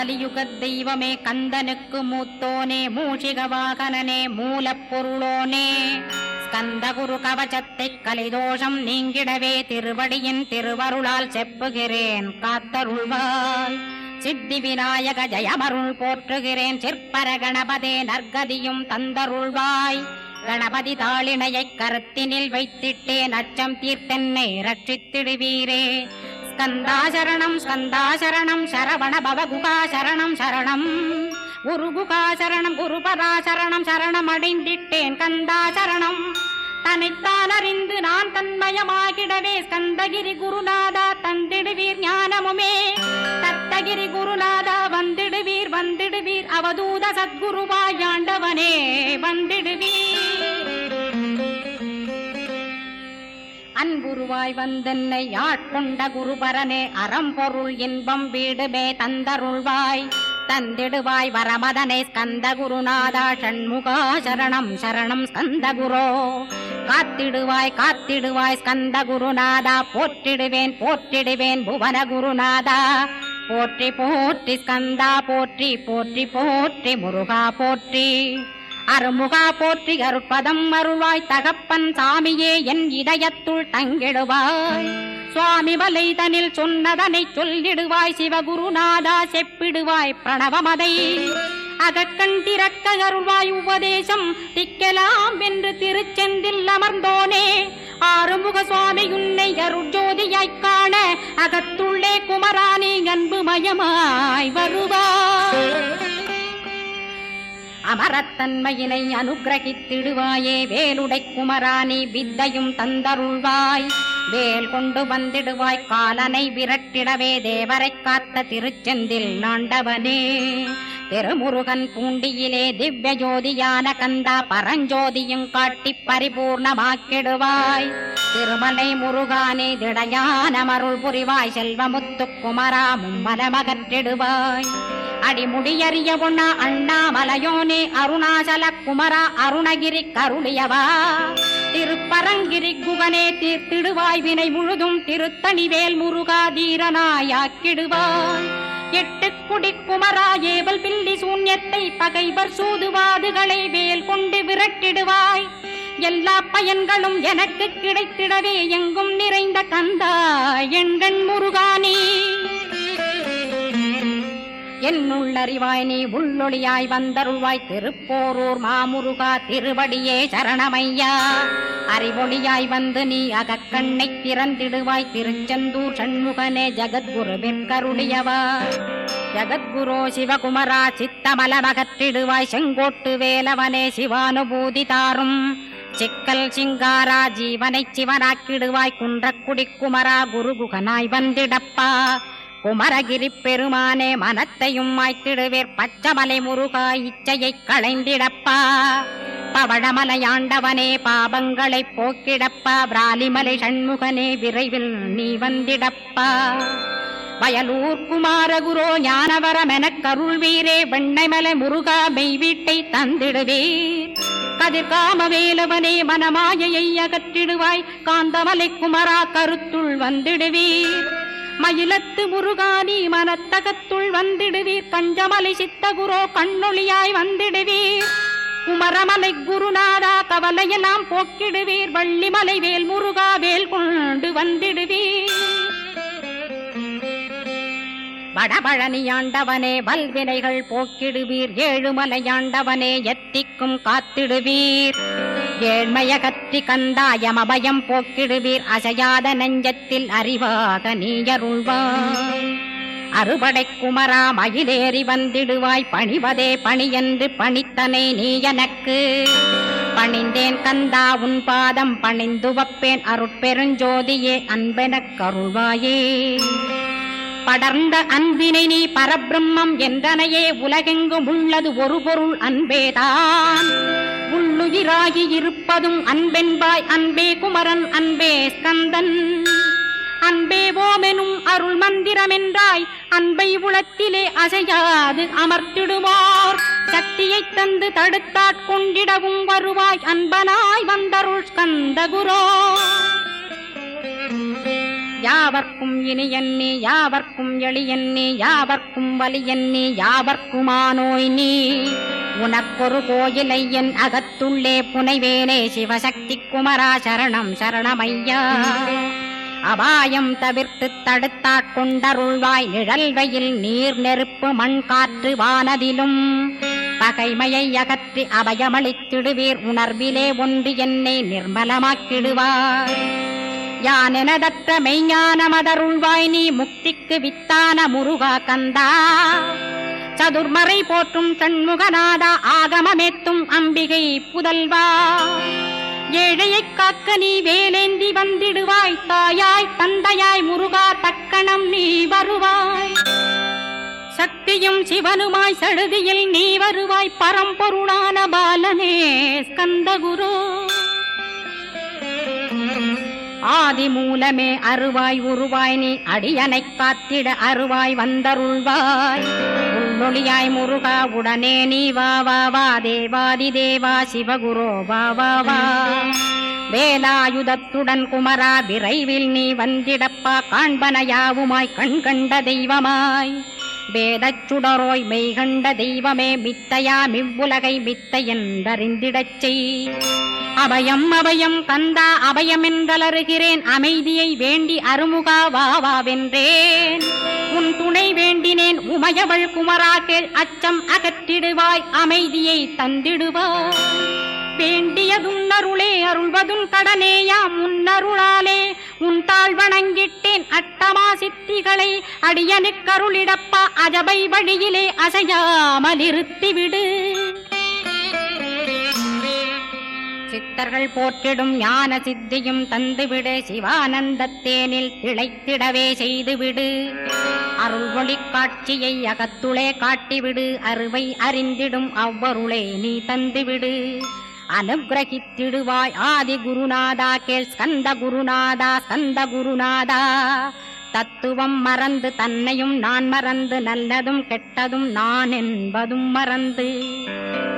கலியுகத் தெய்வமே கந்தனுக்கு மூத்தோனே மூஷிக வாகனனே மூலப்பொருளோனே ஸ்கந்தகுரு கவசத்தை கலிதோஷம் நீங்கிடவே திருவடியின் திருவருளால் செப்புகிறேன் காத்தருள்வாய். சித்தி விநாயக ஜயமருள் போற்றுகிறேன் சிற்பர கணபதே நற்கதியும் தந்தருள்வாய். கணபதி தாளினையை கருத்தினில் வைத்திட்டேன் அச்சம் தீர்த்தென்னை ரட்சித்திடுவீரே. ஸ்கந்தாசரணம் ஸ்கந்தாசரணம் சரவண பவகுகாசரணம் சரணம் குருகுகாசரணம் குருபராசரணம் சரணம் அடைந்திட்டேன் கந்தாசரணம். தன்னைத்தான் அறிந்து நான் தன்மயமாகிடவே ஸ்கந்தகிரி குருநாதா தந்திடுவீர் ஞானமுமே. தத்தகிரி குருநாதா வந்திடுவீர் வந்திடுவீர் அவதூத சத்குருவாய் ஆண்டவனே வந்திடுவீர். அன்புருவாய் வந்தென்னை ஆட்கொண்ட குருபரனே அறம்பொருள் இன்பம் வீடுமே தந்தருள்வாய். தந்திடுவாய் வரமதனை ஸ்கந்த குருநாதா ஷண்முகா சரணம் சரணம் ஸ்கந்த குரோ. காத்திடுவாய் காத்திடுவாய் ஸ்கந்த குருநாதா போற்றிடுவேன் போற்றிடுவேன் புவன குருநாதா. போற்றி போற்றி ஸ்கந்தா போற்றி போற்றி போற்றி முருகா போற்றி. அருமுகா போற்றி அருட்பதம் அருள்வாய் தகப்பன் சாமியே என் இதயத்துள் தங்கிடுவாய். சுவாமி வலைதனில் சொன்னதனை சொல்லிடுவாய் சிவகுருநாதா செப்பிடுவாய் பிரணவமதை. அகக்கண்டிறக்க அருள்வாய் உபதேசம் திக்கலாம் என்று திருச்செந்தில் அமர்ந்தோனே. ஆறுமுக சுவாமி உன்னை அருட்ஜோதியாய்க் காண அகத்துள்ளே குமரானி அன்புமயமாய் வருவாய். அமரத்தன்மையினை அனுகிரகித்திடுவாயே வேலுடை குமராணி வித்தையும் தந்தருள்வாய். வேல் கொண்டு வந்திடுவாய் காலனை விரட்டிடவே தேவரை காத்த திருச்செந்தில் ஆண்டவனே. திருமுருகன் பூண்டியிலே திவ்ய ஜோதியான கந்தா பரஞ்சோதியும் காட்டி பரிபூர்ணமாக்கிடுவாய். திருமலை முருகானே திடையான மருள் புரிவாய் செல்வமுத்து குமரா மும்மலமகற்றிடுவாய். அடிமுடியறிய பொண்ணா அண்ணாமலையோனே அருணாசல குமரா அருணகிரி கருளியவா. திருப்பரங்கிரி குகனே தீர்த்திடுவாய் வினை முழுதும் திருத்தணிவேல் முருகா தீரனாயாக்கிடுவாய். எட்டு குடி குமரா ஏவல் பில்லி சூன்யத்தை பகைவர் சூதுவாதுகளை வேல் கொண்டு விரட்டிடுவாய். எல்லா பயன்களும் எனக்கு கிடைத்திடவே எங்கும் நிறைந்த கந்தா எண்கண் முருகானே. என்னுள்ளறிவாய் நீ உள்ளொளியாய் வந்தருள்வாய் திருப்போரூர் மாமுருகா திருவடியே சரணமையா. அறிவொளியாய் வந்து நீ அகக்கண்ணை திறந்திடுவாய் திருச்செந்தூர் சண்முகனே ஜகத்குருவிற்கருளியவா. ஜகத்குரோ சிவகுமரா சித்தமலமகற்றிடுவாய் செங்கோட்டு வேலவனே சிவானுபூதி தாரும். சிக்கல் சிங்காரா ஜீவனை சிவனாக்கிடுவாய் குன்றக்குடி குமரா குருகுகனாய் வந்திடப்பா. குமரகிரி பெருமானே மனத்தையும் மாய்த்திடுவேர் பச்சமலை முருகா இச்சையை களைந்திடப்பா. பவழமலையாண்டவனே பாபங்களை போக்கிடப்பா. பிராலிமலை சண்முகனே விரைவில் நீ வந்திடப்பா. வயலூர் குமாரகுரோ ஞானவரமெனக் கருள்வீரே வெண்ணைமலை முருகா மெய் வீட்டை தந்திடுவீர். கதிர்காம வேலவனே மனமாயையை அகற்றிடுவாய் காந்தமலை குமரா கருத்துள் வந்திடுவீர். மயிலத்து முருகானி மனத்தகத்துள் வந்திடுவீர். கஞ்சமலை சித்தகுரோ கண்ணொளியாய் வந்திடுவீர். குமரமலை குருநாதா கவலையெல்லாம் போக்கிடுவீர். வள்ளிமலை வேல் முருகா வேல் கொண்டு வந்திடுவீர். வடபழனியாண்டவனே வல்வினைகள் போக்கிடுவீர். ஏழுமலையாண்டவனே எத்திக்கும் காத்திடுவீர். ஏழ்மையகற்றி கந்தாயமபயம் போக்கிடுவீர். அசையாத நெஞ்சத்தில் அறிவாக நீயருள்வாய். அறுபடை குமரா மயிலேறி வந்திடுவாய். பணிவதே பணியென்று பணித்தனை நீ எனக்கு. பணிந்தேன் கந்தா உன் பாதம் பணிந்து வப்பேன் அருட்பெருஞ்சோதியே அன்பெனக் கருள்வாயே. படர்ந்த அன்பினை நீ பரபிரம்மம் என்றனையே உலகெங்கும் உள்ளது ஒரு பொருள் அன்பேதான். உள்ளுயிராகி இருப்பதும் அன்பென்பாய் அன்பே குமரன் அன்பே ஸ்கந்தன். அன்பே ஓமெனும் அருள் மந்திரமென்றாய் அன்பை உளத்திலே அசையாது அமர்த்திடுவார். சக்தியை தந்து தடுத்தாட்கொண்டிடவும் வருவாய் அன்பனாய் வந்தருள் ஸ்கந்த குரோ. யாவர்க்கும் இனியன் நீ யாவர்க்கும் எளியன் நீ யாவர்க்கும் வலியன் நீ யாவர்க்குமானோய் நீ உனக்கொரு கோயிலை என் அகத்துள்ளே புனைவேனே சிவசக்தி குமரா சரணம் சரணமையா அபாயம் தவிர்த்து தடுத்தாட்கொண்டருள்வாய் நிழல்வையில் நீர் நெருப்பு மண் காற்று வானதிலும் பகைமையை அகற்றி அபயமளித்திடுவீர் உணர்விலே ஒன்று என்னை நிர்மலமாக்கிடுவார் யானெனதற்ற மெய்ஞானமதருள்வாய் நீ முக்திக்கு வித்தான முருகா கந்தா சதுர்மறை போற்றும் சண்முகநாதா ஆகமமேத்தும் அம்பிகை புதல்வா ஏழையைக் காக்க நீ வேலேந்தி வந்திடுவாய் தாயாய் தந்தையாய் முருகா தக்கணம் நீ வருவாய் சக்தியும் சிவனுமாய் சடுதியில் நீ வருவாய் பரம்பொருளான பாலனே ஸ்கந்தகுரு ஆதி மூலமே அருவாய் உருவாய் நீ அடியனைக் காத்திட அருவாய் வந்தருள்வாய் உள்ளொளியாய் முருகா உடனே நீ வா வா வா தேவாதி தேவா சிவகுரோ வா வா வா வேலாயுதத்துடன் குமரா விரைவில் நீ வந்திடப்பா காண்பனையாவுமாய் கண் கண்ட தெய்வமாய் வேதச் சுடரோய் மெய்கண்ட தெய்வமே மித்தையா மிவ்வுலகை மித்தை என்றறிந்திடச் செய் அபயம் அபயம் கந்தா அபயமென்றலறுகிறேன் அமைதியை வேண்டி அருமுகா வாவென்றேன் உன் துணை வேண்டினேன் உமையவள் குமரா கேள் அச்சம் அகற்றிடுவாய் அமைதியை தந்திடுவாய் வேண்டியதும் அருளே அருள்வதும் கடனேயாம் உன்னருளாலே உன் தாழ் வணங்கிட்டேன் அட்டமா சித்திகளை அடியனுக்கருளிடப்பா அஜபை வழியிலே அசையாமலிருத்திவிடு சித்தர்கள் போற்றிடும் ஞான சித்தியும் தந்துவிடு சிவானந்தத்தேனில் திளைத்திடவே செய்துவிடு அருள் ஒளி காட்சியை அகத்துளே காட்டிவிடு அருவை அறிந்திடும் அவ்வருளே நீ தந்துவிடு அனுகிரகித்திடுவாய் ஆதி குருநாதா கேள் ஸ்கந்த குருநாதா ஸ்கந்த குருநாதா தத்துவம் மறந்து தன்னையும் நான் மறந்து நல்லதும் கெட்டதும் நான் என்பதும் மறந்து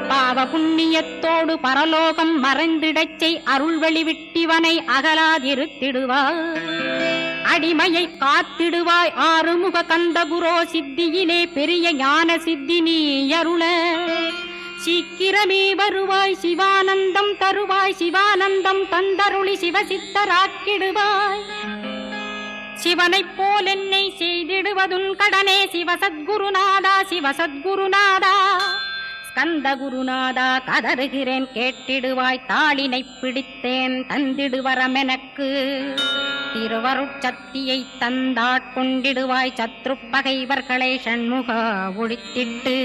பாவ புண்ணியத்தோடு பரலோகம் மறைந்திடச் செய் அருள் வெளிவிட்டிவனை அகலாதிருத்திடுவாய் அடிமையை காத்திடுவாய் ஆறுமுக கந்தகுரோ சித்தியிலே பெரிய ஞான சித்தி நீ அருள சீக்கிரமே வருவாய் சிவானந்தம் தருவாய் சிவானந்தம் தந்தருளி சிவசித்தராக்கிடுவாய் சிவனைப் போல் என்னை செய்திடுவதுன் கடனே சிவசத்குருநாதா சிவசத்குருநாதா ஸ்கந்த குருநாதா கதறுகிறேன் கேட்டிடுவாய் தாளினை பிடித்தேன் தந்திடுவரமெனக்கு திருவருட்சக்தியை தந்தாட்கொண்டிடுவாய் சத்ரு பகைவர்களை ஷண்முகா ஒழித்திட்டு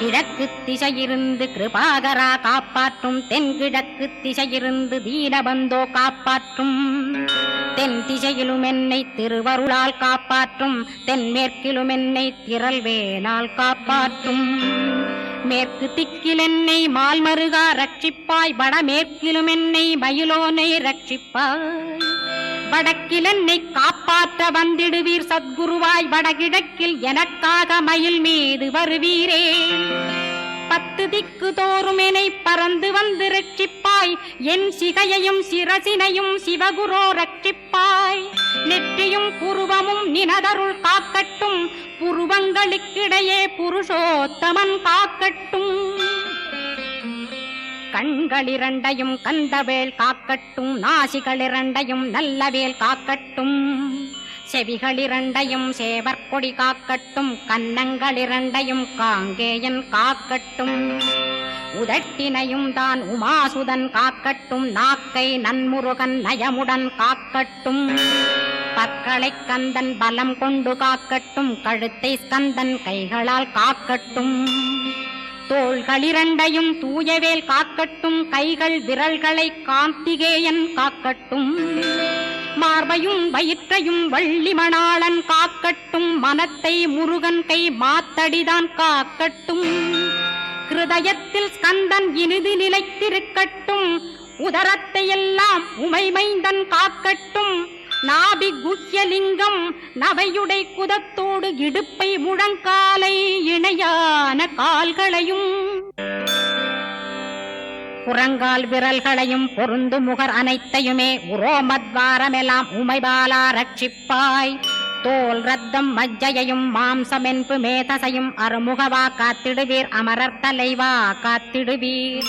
கிழக்கு திசையிருந்து கிருபாகரா காப்பாற்றும் தென்கிழக்கு திசையிருந்து தீனபந்தோ காப்பாற்றும் தென் திசையிலும் என்னை திருவருளால் காப்பாற்றும் தென்மேற்கிலும் என்னை திரள்வேலால் காப்பாற்றும் மேற்கு திக்கில் என்னை மால்மருகா ரட்சிப்பாய் வடமேற்கிலும் என்னை மயிலோனை ரட்சிப்பாய் வடக்கில் என்னை காப்பாற்ற வந்திடுவீர் சத்குருவாய் வடகிழக்கில் எனக்காக மயில் மீது வருவீரே 10 திக்கு தோறும் என்னை பறந்து வந்து ரட்சிப்பாய் என் சிகையையும் சிரசினையும் சிவகுரோ ரட்சிப்பாய் நெற்றியும் புருவமும் நினதருள் காக்கட்டும் புருவங்களுக்கிடையே புருஷோத்தமன் காக்கட்டும் கண்களிரண்டையும் கந்தவேல் காக்கட்டும் நாசிகளிரண்டையும் நல்லவேல் காக்கட்டும் செவிகளிரண்டையும் சேவற்கொடி காக்கட்டும் கன்னங்களிரண்டையும் காங்கேயன் காக்கட்டும் உதட்டினையும் தான் உமாசுதன் காக்கட்டும் நாக்கை நன்முருகன் நயமுடன் காக்கட்டும் பற்களை கந்தன் பலம் கொண்டு காக்கட்டும் கழுத்தை ஸ்கந்தன் கைகளால் காக்கட்டும் தோள்களிரண்டையும் தூயவேல் காக்கட்டும் கைகள் விரல்களை கார்த்திகேயன் காக்கட்டும் மார்பையும் வயிற்றையும் வள்ளிமணாளன் காக்கட்டும் மனத்தை முருகன் கை மாத்தடிதான் காக்கட்டும் ஹிருதயத்தில் ஸ்கந்தன் இனிது நிலைத்திருக்கட்டும் உதரத்தை எல்லாம் உமைமைந்தன் காக்கட்டும் நாபி குஹ்யலிங்கம் நவையுடை குதத்தோடு இடுப்பை முழங்காலை இணையான கால்களையும் புறங்கால் விரல்களையும் பொருந்து முகர் அனைத்தையுமே உரோமத்வாரமெல்லாம் உமைபாலா ரட்சிப்பாய். தோல் ரத்தம் மஜ்ஜையையும் மாம்சமென்பு மேதசையும் அருமுகவா காத்திடுவீர், அமரர் தலைவா காத்திடுவீர்.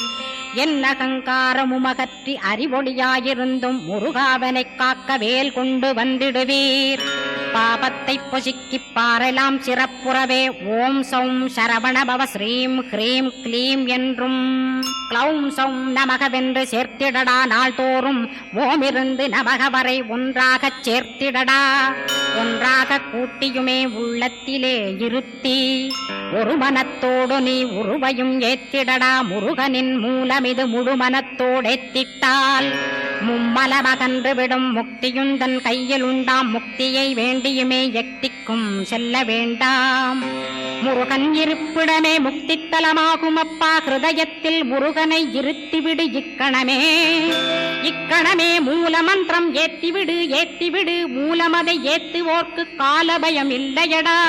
என்னகங்காரமுமகற்றி அறிவொளியாயிருந்தும் முருகாவனைக் காக்க வேல் கொண்டு வந்திடுவீர். பாபத்தை பொசுக்கிப் பாரெலாம் சிறப்புறவே ஓம் சௌம் சரவணபவ ஸ்ரீம் ஹ்ரீம் க்ளீம் என்றும் க்ளௌம் சௌம் நமகவென்று சேர்த்திடடா. நாள்தோறும் ஓமிருந்து நமக வரை ஒன்றாகச் சேர்த்திடடா. ஒன்றாக கூட்டியுமே உள்ளத்திலே இருத்தி ஒரு மனத்தோடு நீ உருவையும் ஏத்திடடா. முருகனின் மூலமிது முழு மனத்தோடேத்திட்டால் மும்மலமகன்று விடும் முக்தியுந்தன் கையில் உண்டாம். முக்தியை வேண்டியுமே எக்திக்கும் செல்ல வேண்டாம். முருகன் இருப்பிடமே முக்தித்தலமாகும் அப்பா. ஹிருதயத்தில் முருகனை இருத்திவிடு இக்கணமே. இக்கணமே மூலமந்திரம் ஏத்திவிடு ஏத்திவிடு. மூலமதை ஏத்துவோர்க்கு காலபயம் இல்லையடா.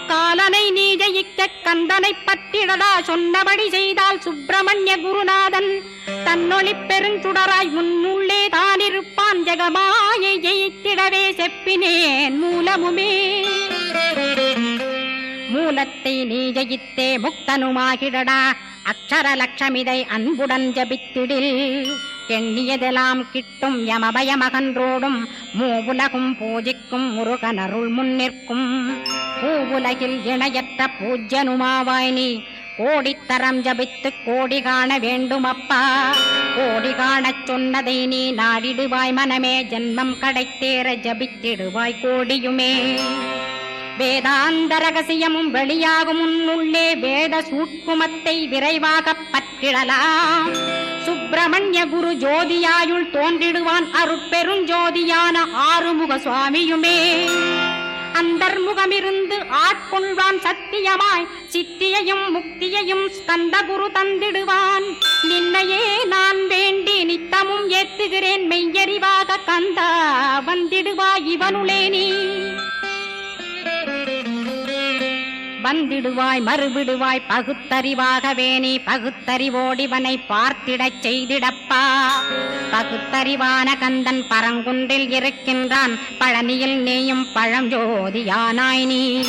காலனை நீ ஜெயிக்க கந்தனை பற்றிடடா. சொன்னபடி செய்தால் சுப்பிரமணிய குருநாதன் தன்னொளி பெருஞ்சுடராய் முன்னுள்ளே தானிருப்பான். ஜெகமாயை ஜெயித்திடவே செப்பினேன் மூலமுமே. மூலத்தை நீ ஜெயித்தே முக்தனுமாகிடடா. அக்ஷர லட்சமிதை அன்புடன் ஜபித்திடில் எண்ணியதெல்லாம் கிட்டும். யமபயமகன்றோடும் மூவுலகும் பூஜிக்கும் முருகனருள் முன்னிற்கும். பூவுலகில் இணையற்ற பூஜ்யனுமாவாய் நீ. கோடித்தரம் ஜபித்து கோடி காண வேண்டுமப்பா. கோடி காணச் சொன்னதை நீ நாடிடுவாய் மனமே. ஜன்மம் கடைத்தேற ஜபித்திடுவாய் கோடியுமே. வேதாந்த ரகசியமும் வெளியாகும் உன்னுள்ளே. வேத சூட்குமத்தை விரைவாகப் பற்றிடலாம். சுப்பிரமணிய குரு ஜோதியாயுள் தோன்றிடுவான். அருட்பெருஞ்சோதியான ஆறுமுக சுவாமியுமே. அந்தர்முகமிருந்து ஆட்கொள்வான் சத்தியமாய். சித்தியையும் முக்தியையும் ஸ்கந்த குரு தந்திடுவான். நின்னையே நான் வேண்டி நித்தமும் ஏத்துகிறேன் மெய்யறிவாக. கந்தா வந்திடுவாய் இவனுளே நீ. வந்திடுவாய் மறுவிடுவாய் பகுத்தறிவாகவே நீ. பகுத்தறிவோடிவனை பார்த்திடச் செய்திடப்பா. பகுத்தறிவான கந்தன் பரங்குன்றில் இருக்கின்றான். பழனியில் நீயும் பழஞ்சோதியானாய் நீ.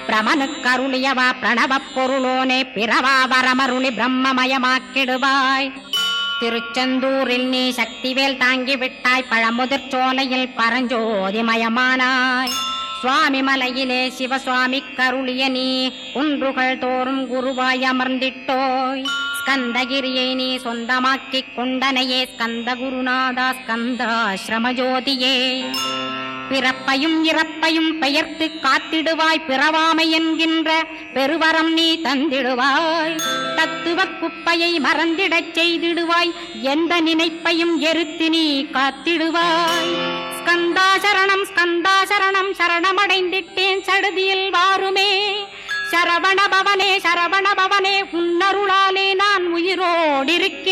பிரமனுக்கருளியவா பிரணவப் பொருளோனே. பிறவா வரமருளி பிரம்மமயமாக்கிடுவாய். திருச்செந்தூரில் நீ சக்திவேல் தாங்கிவிட்டாய். பழமுதிர் சோலையில் பரஞ்சோதிமயமானாய். சுவாமி மலையிலே சிவசுவாமி கருளிய நீ. குன்றுகள் தோறும் குருவாய் அமர்ந்திட்டோய். ஸ்கந்தகிரியை நீ சொந்தமாக்கிக் கொண்டனையே. ஸ்கந்த குருநாதா ஸ்கந்தாஸ்ரமஜோதியே. பிறப்பையும் இறப்பையும் பெயர்த்து காத்திடுவாய். பிறவாமை என்கின்ற பெருவரம் நீ தந்திடுவாய். தத்துவ குப்பையை மறந்திடச் செய்திடுவாய். எந்த நினைப்பையும் எரித்து நீ காத்திடுவாய். ஸ்கந்தாசரணம் ஸ்கந்தாசரணம் சரணமடைந்திட்டேன் சடுதியில் வாருமே. சரவணபவனே சரவணபவனே உன்னருளாலே நான் உயிரோடிருக்கின்றேன்.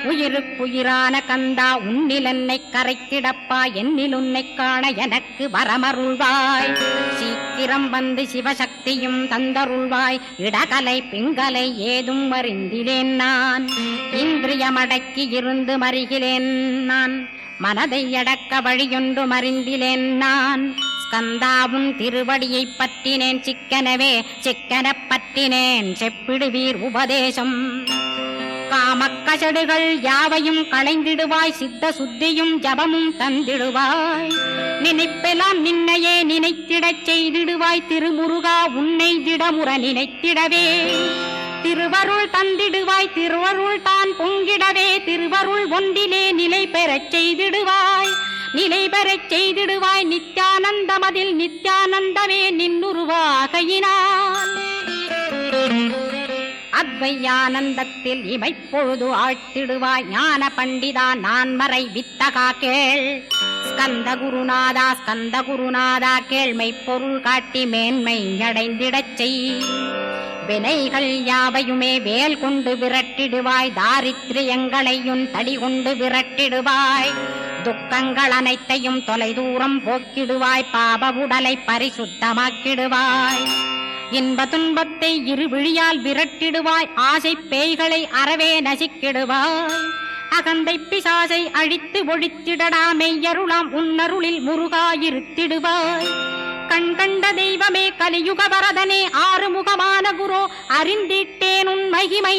உயிருக்குயிரான கந்தா உன்னில் என்னை கரைத்திடப்பா. என்னில் உன்னை காண எனக்கு வரமருள்வாய். சீக்கிரம் வந்து சிவசக்தியும் தந்தருள்வாய். இடகலை பிங்கலை ஏதும் அறிந்திலேன் நான். இந்திரியமடக்கி இருந்து மறிகிலேன் நான். மனதை அடக்க வழியொன்று மறிந்திலேன் நான். ஸ்கந்தாவும் திருவடியை பற்றினேன் சிக்கனவே. சிக்கனப் பற்றினேன் செப்பிடுவீர் உபதேசம். காமக்கசடுகள் யாவையும் களைந்திடுவாய். சித்த சுத்தியும் ஜபமும் தந்திடுவாய். நினைப்பெல்லாம் நின்னையே நினைத்திடச் செய்திடுவாய். திருமுருகா உன்னை திடமுற நினைத்திடவே. திருவருள் தந்திடுவாய். திருவருள் தான் பொங்கிடவே. திருவருள் ஒன்றிலே நிலை பெறச் செய்திடுவாய். நிலை பெறச் செய்திடுவாய். நித்யானந்தமதில் நித்யானந்தமே நின்னுருவாகையினான். அத்வையானந்தத்தில் இமைப்பொழுது ஆழ்த்திடுவாய். ஞான பண்டிதா நான்மறை வித்தகா கேள். ஸ்கந்த குருநாதா கேள்மை பொருள் காட்டி மேன்மை அடைந்திடச் செய். வினைகள் யாவையுமே வேல் கொண்டு விரட்டிடுவாய். தாரித்ரியங்களையும் தடி கொண்டு விரட்டிடுவாய். துக்கங்கள் அனைத்தையும் தொலை தூரம் போக்கிடுவாய். பாப உடலை பரிசுத்தமாக்கிடுவாய். இன்ப துன்பத்தை இருவிழியால் விரட்டிடுவாய், ஆசை பேய்களை அறவே நசிக்கிடுவாய். அகந்தை பிசாசை அழித்து ஒழித்திடடா, மெய்யருளாம் உன்னருளில் முருகாயிருத்திடுவாய். கண் கண்ட தெய்வமே கலியுக வரதனே, ஆறுமுகமான குரோ அறிந்திட்டேன் உன் மகிமை.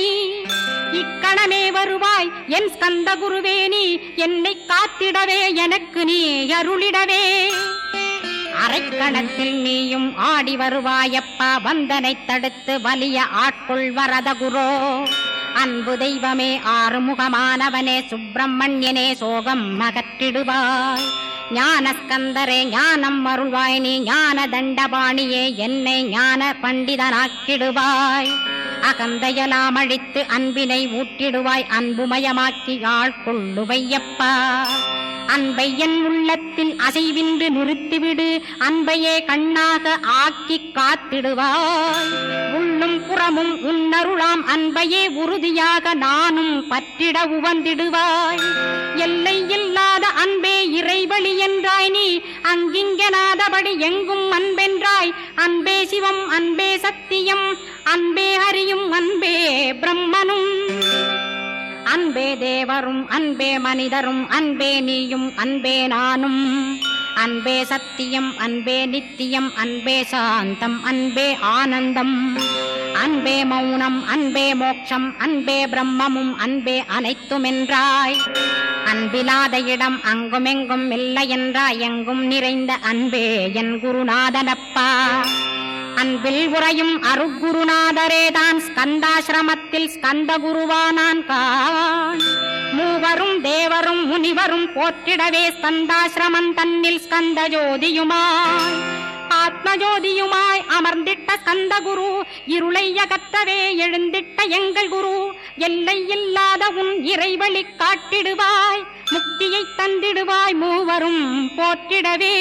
இக்கணமே வருவாய் என் ஸ்கந்த குருவே, நீ என்னை காத்திடவே எனக்கு நீ அருளிடவே. அரைக்கணத்தில் நீயும் ஆடி வருவாயப்பா, வந்தனை தடுத்து வலிய ஆட்கொள் வரத குரோ. அன்பு தெய்வமே ஆறுமுகமானவனே, சுப்பிரமணியனே சோகம் அகற்றிடுவாய். ஞானஸ்கந்தரே ஞானம் அருள்வாய், நீ ஞான தண்டபாணியே என்னை ஞான பண்டிதனாக்கிடுவாய். அகந்தையலாம் அழித்து அன்பினை ஊட்டிடுவாய், அன்புமயமாக்கி ஆட்கொள்ளுவையப்பா. அன்பை என் உள்ளத்தில் அசைவின்றி நிறுத்திவிடு, அன்பையே கண்ணாக ஆக்கி காத்திடுவாய். உள்ளும் புறமும் உன்னருளாம் அன்பையே உறுதியாக நானும் பற்றிட உவந்திடுவாய். எல்லை இல்லாத அன்பே இறைவழி என்றாய், நீ அங்கிங்கனாதபடி எங்கும் அன்பென்றாய். அன்பே சிவம், அன்பே சத்தியம், அன்பே ஹரியும், அன்பே பிரம்மனும். அன்பே தேவரும், அன்பே மனிதரும், அன்பே நீயும், அன்பே நானும். அன்பே சத்தியம், அன்பே நித்தியம், அன்பே சாந்தம், அன்பே ஆனந்தம். அன்பே மௌனம், அன்பே மோட்சம், அன்பே பிரம்மமும், அன்பே அனைத்துமென்றாய். அன்பிலாத இடம் அங்குமெங்கும் இல்லை என்றாய், எங்கும் நிறைந்த அன்பே என் குருநாதனப்பா. அன்பில் உறையும் அருட்குருநாதரேதான் ஸ்கந்தாசிரமத்தில் ஸ்கந்த குருவானான் காண். மூவரும் தேவரும் முனிவரும் போற்றிடவே ஸ்கந்தாசிரமம் தன்னில் ஸ்கந்த ஜோதியுமாய் ஆத்மஜோதியுமாய் அமர்ந்திட்ட ஸ்கந்த குரு, இருளை அகற்றவே எழுந்திட்ட எங்கள் குரு. எல்லை இல்லாத உன் இறைவழி காட்டிடுவாய், முக்தியை தந்திடுவாய் மூவரும் போற்றிடவே.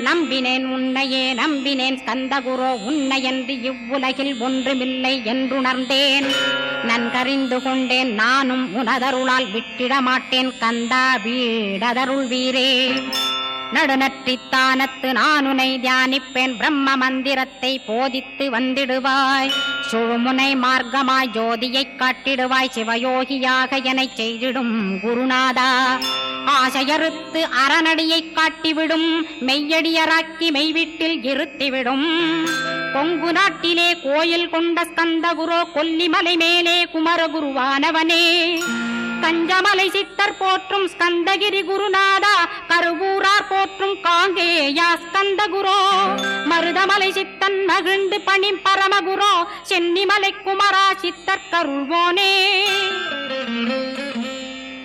நம்பினேன் உன்னையே நம்பினேன் ஸ்கந்தகுரோ, உன்னையன்றி இவ்வுலகில் ஒன்றுமில்லை என்றுணர்ந்தேன். நன்கறிந்து கொண்டேன் நானும் உனதருளால் விட்டிட மாட்டேன் கந்தா வீடதருள் வீரே. நடுநற்றித்தானத்து நானுனை தியானிப்பேன், பிரம்ம மந்திரத்தை போதித்து வந்திடுவாய். சுழுமுனை மார்க்கமாய் ஜோதியை காட்டிடுவாய், சிவயோகியாக என செய்திடும் குருநாதா. ஆசையறுத்து அறநடியை காட்டிவிடும், மெய்யடியராக்கி மெய்வீட்டில் இருத்திவிடும். கொங்கு நாட்டிலே கோயில் கொண்ட ஸ்கந்தகுரோ, கொல்லிமலை மேலே குமரகுருவானவனே. கஞ்சமலை சித்தர் போற்றும் ஸ்கந்தகிரி குருநாதா, கருவூரார் போற்றும் காங்கேயா ஸ்கந்தகுரோ. மருதமலை சித்தன் மகிழ்ந்து பணி பரமகுரோ, சென்னிமலை குமரா சித்தர் கருள்வோனே.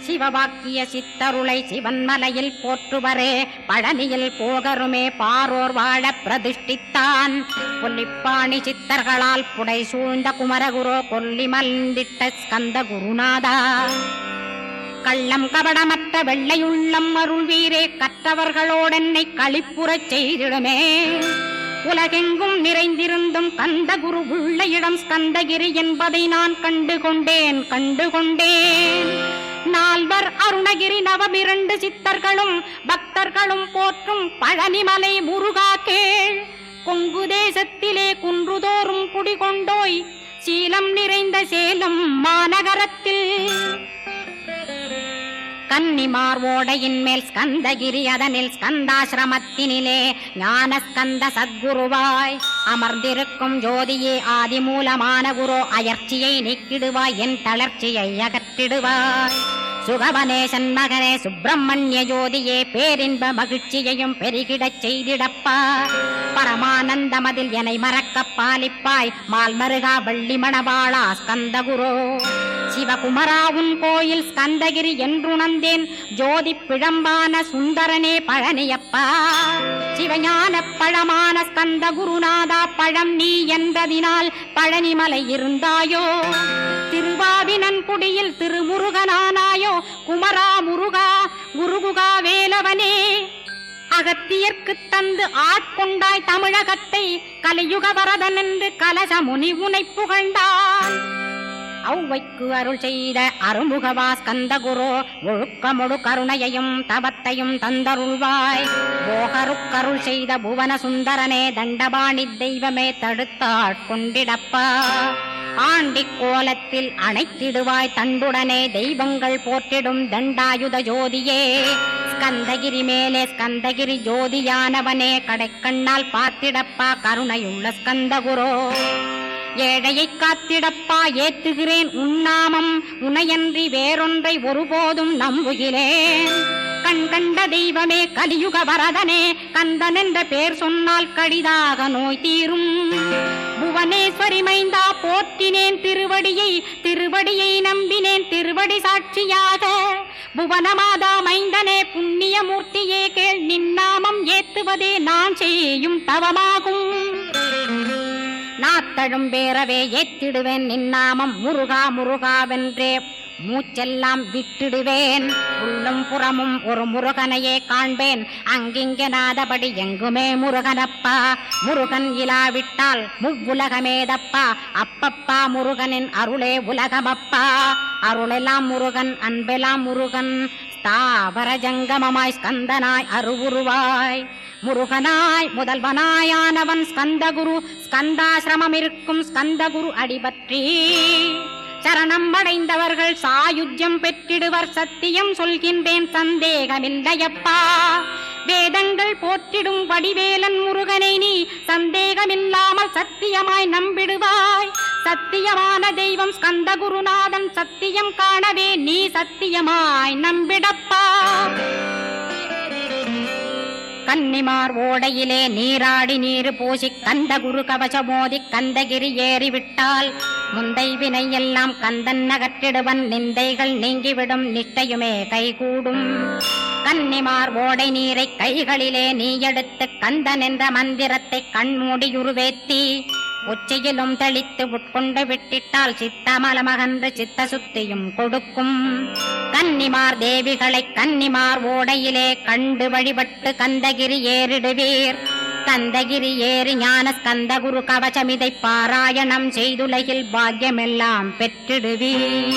சிவவாக்கிய சித்தருளை சிவன்மலையில் போற்றுவரே, பழனியில் போகருமே பாரோர் வாழ பிரதிஷ்டித்தான். கொல்லிப்பாணி சித்தர்களால் புடை சூழ்ந்த குமரகுரோ, கொல்லி மல்ந்திட்ட ஸ்கந்த குருநாதா. கள்ளம் கபடமற்ற வெள்ளையுள்ளம் அருள் வீரே, கற்றவர்களோடென்னை களிப்புறச் செய்திடுமே. உலகெங்கும் நிறைந்திருந்தும் கந்த குரு உள்ள இடம் ஸ்கந்தகிரி என்பதை நான் கண்டுகொண்டேன். நால்வர் அருணகிரி நவமிரண்டு சித்தர்களும் பக்தர்களும் போற்றும் பழனிமலை முருகா கேள். கொங்கு தேசத்திலே குன்றுதோறும் குடிகொண்டோய், சீலம் நிறைந்த சேலம் மாநகரத்தில். கன்னிமார் ஓடையின் மேல் ஸ்கந்தகிரி, அதனில் ஸ்கந்தாசிரமத்தினிலே ஞான ஸ்கந்த சத்குருவாய் அமர்ந்திருக்கும் ஜோதியே ஆதிமூலமான குரு. அயற்சியை நீக்கிடுவாய், என் தளர்ச்சியை அகற்றிடுவாய். சுகவனேசன் மகனே சுப்பிரமணிய ஜோதியே, பேரின்ப மகிழ்ச்சியையும் பெருகிடச் செய்திடப்பா. பரமானந்தமதில் என்னை மறக்க பாலிப்பாய், மால்மருகா வள்ளி மணவாளா ஸ்கந்தகுரோ. சிவகுமரா உன் கோயில் ஸ்கந்தகிரி என்றுணர்ந்தேன், ஜோதி பிழம்பான சுந்தரனே பழனியப்பா. சிவஞான பழமான ஸ்கந்த குருநாதா, பழம் நீ என்றதினால் பழனிமலை இருந்தாயோ. திருவாவினன்குடியில் திருமுருகனானாயோ, குமரா முருகா குருகுகா வேலவனே. அகத்தியர்க்கு தந்து ஆட்கொண்டாய் தமிழகத்தை, கலியுக வரதன் என்று கலசமுனி உனை புகழ்ந்தான். ஔவைக்கு அருள் செய்த அருமுகவா ஸ்கந்தகுரு ஒழுக்கமொடு கருணையையும் தவத்தையும் தந்தருள்வாய். போகருக்கருள் செய்த புவன சுந்தரனே தண்டபாணி தெய்வமே தடுத்தாட்கொண்டிடப்பா. ஆண்டிக் கோலத்தில் அணைத்திடுவாய் தண்டுடனே தெய்வங்கள் போற்றிடும் தண்டாயுத ஜோதியே. ஸ்கந்தகிரி மேலே ஸ்கந்தகிரி ஜோதியானவனே கடைக்கண்ணால் பார்த்திடப்பா கருணையுள்ள ஸ்கந்தகுரோ. ஏழையை காத்திடப்பா ஏத்துகிறேன் உன்னாமம் உனையன்றி வேறொன்றை ஒருபோதும் நம்புகிறேன். கண் கண்ட தெய்வமே கலியுக வரதனே கந்தன் என்ற பேர் சொன்னால் கடிதாக நோய் தீரும். புவனேஸ்வரி மைந்தா போற்றினேன் திருவடியை நம்பினேன் திருவடி சாட்சியாக. புவனமாதா மைந்தனே புண்ணியமூர்த்தியே கேள் நின்னாமம் ஏத்துவதே நான் செய்யும் தவமாகும். நாத்தழும் பேரவே ஏத்திடுவேன் நின்னாமம் முருகா முருகாவென்றே மூச்செல்லாம் விட்டிடுவேன். உள்ளும் புறமும் ஒரு முருகனையே காண்பேன் அங்கிங்கனாதபடி எங்குமே முருகனப்பா. முருகன் இலாவிட்டால் முவ்வுலகமேதப்பா. அப்பப்பா முருகனின் அருளே உலகமப்பா. அருளெல்லாம் முருகன் அன்பெல்லாம் முருகன் ஸ்தாவர ஜங்கமமாய் ஸ்கந்தனாய் அருவுருவாய். முருகனாய் முதல்வனாயானவன் ஸ்கந்தகுரு. ஸ்கந்தாசிரமம் இருக்கும் ஸ்கந்தகுரு அடிபற்றி சரணம் அடைந்தவர்கள் சாயுஜ்யம் பெற்றிடுவர். சத்தியம் சொல்கின்றேன் சந்தேகமில்லையப்பா. வேதங்கள் போற்றிடும் வடிவேலன் முருகனை நீ சந்தேகமில்லாமல் சத்தியமாய் நம்பிடுவாய். சத்தியமான தெய்வம் ஸ்கந்தகுருநாதன் சத்தியம் காணவே நீ சத்தியமாய் நம்பிடப்பா. கன்னிமார் ஓடையிலே நீராடி நீரு பூசி கந்தகுரு கவசமோதி கந்தகிரி ஏறிவிட்டால் முந்தை வினை எல்லாம் கந்தன் நகற்றிடுவன். நிந்தைகள் நீங்கிவிடும் நிஷ்டையுமே கைகூடும். கன்னிமார் ஓடை நீரை கைகளிலே நீ எடுத்து கந்தன் என்ற மந்திரத்தை கண்மூடியுருவேத்தி உச்சியிலும் தெளித்து உட்கொண்டு விட்டிட்டால் சித்தமலமகன்று சித்த சுத்தியும் கொடுக்கும். கன்னிமார் தேவிகளை கன்னிமார் ஓடையிலே கண்டு வழிபட்டு கந்தகிரி ஏறிடுவீர். கந்தகிரி ஏறி ஞான ஸ்கந்தகுரு கவசமிதை பாராயணம் செய்துலகில் பாக்கியமெல்லாம் பெற்றிடுவீர்.